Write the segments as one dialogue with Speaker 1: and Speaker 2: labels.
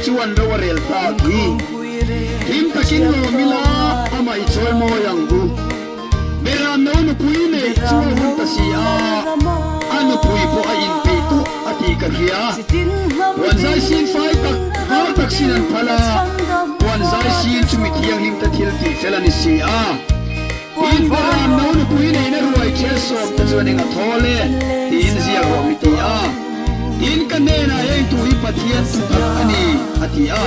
Speaker 1: chuan do rel ta ki kim takin lo mila amai choi mo yang bu bera no nu pui ne chuan hun ta si a anu pui po a in pe tu ati ka ria wan zai sin fai tak ha tak sin an phala wan zai sin chumi thiang lim ta thil ti felani si a in bera no nu pui ne na ruai chel so ta chuan nga thole in zia ro mi ti a in kanena ei tu hi pathian ani atia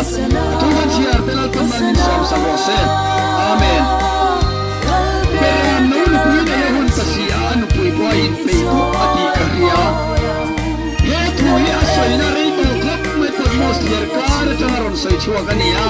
Speaker 1: tu kan sia pelal taman sam samose amen beran no nu pui ne hun pasia nu pui po in pe tu ati karia ye tu ya soina rei tu klap me tu mos yer kar chanaron soi chua kania